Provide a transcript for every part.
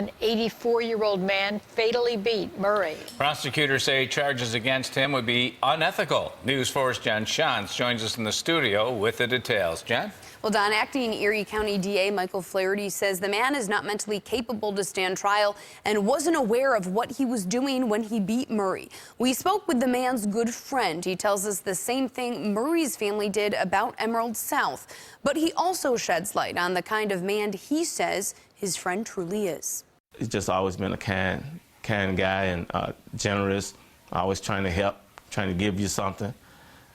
An 84-year-old man fatally beat Murray. Prosecutors say charges against him would be unethical. News 4's Jen Shantz joins us in the studio with the details. Jen? Well, Don, acting Erie County DA Michael Flaherty says the man is not mentally capable to stand trial and wasn't aware of what he was doing when he beat Murray. We spoke with the man's good friend. He tells us the same thing Murray's family did about Emerald South. But he also sheds light on the kind of man he says his friend truly is. He's just always been a kind guy and generous, always trying to help, trying to give you something,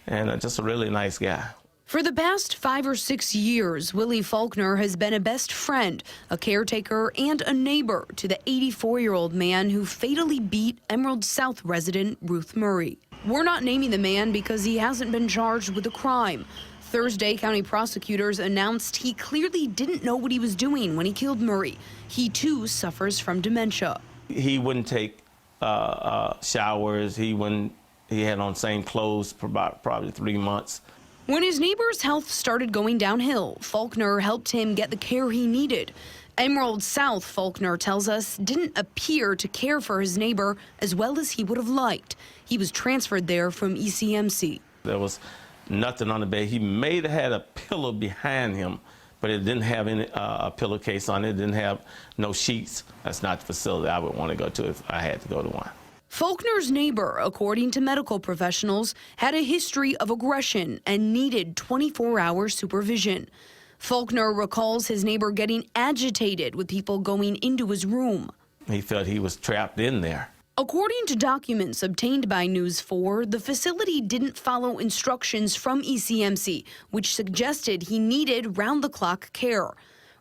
and just a really nice guy. For the past 5 or 6 years, Willie Faulkner has been a best friend, a caretaker, and a neighbor to the 84-year-old man who fatally beat Emerald South resident Ruth Murray. We're not naming the man because he hasn't been charged with a crime. Thursday, county prosecutors announced he clearly didn't know what he was doing when he killed Murray. He, too, suffers from dementia. He wouldn't take showers. He had on same clothes for about probably 3 months. When his neighbor's health started going downhill, Faulkner helped him get the care he needed. Emerald South, Faulkner tells us, didn't appear to care for his neighbor as well as he would have liked. He was transferred there from ECMC. There was nothing on the bed. He may have had a pillow behind him, but it didn't have any a pillowcase on it. It didn't have no sheets. That's not the facility I would want to go to if I had to go to one. Faulkner's neighbor, according to medical professionals, had a history of aggression and needed 24-hour supervision. Faulkner recalls his neighbor getting agitated with people going into his room. He felt he was trapped in there. According to documents obtained by News 4, the facility didn't follow instructions from ECMC, which suggested he needed round-the-clock care.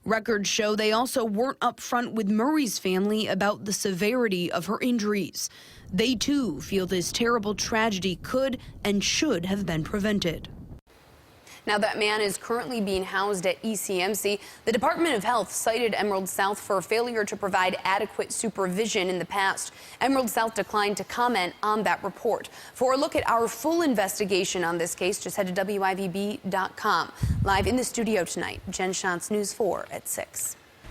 Records show they also weren't upfront with Murray's family about the severity of her injuries. They, too, feel this terrible tragedy could and should have been prevented. Now, that man is currently being housed at ECMC. The Department of Health cited Emerald South for failure to provide adequate supervision in the past. Emerald South declined to comment on that report. For a look at our full investigation on this case, just head to WIVB.com. Live in the studio tonight, Jen Shantz, News 4 at 6.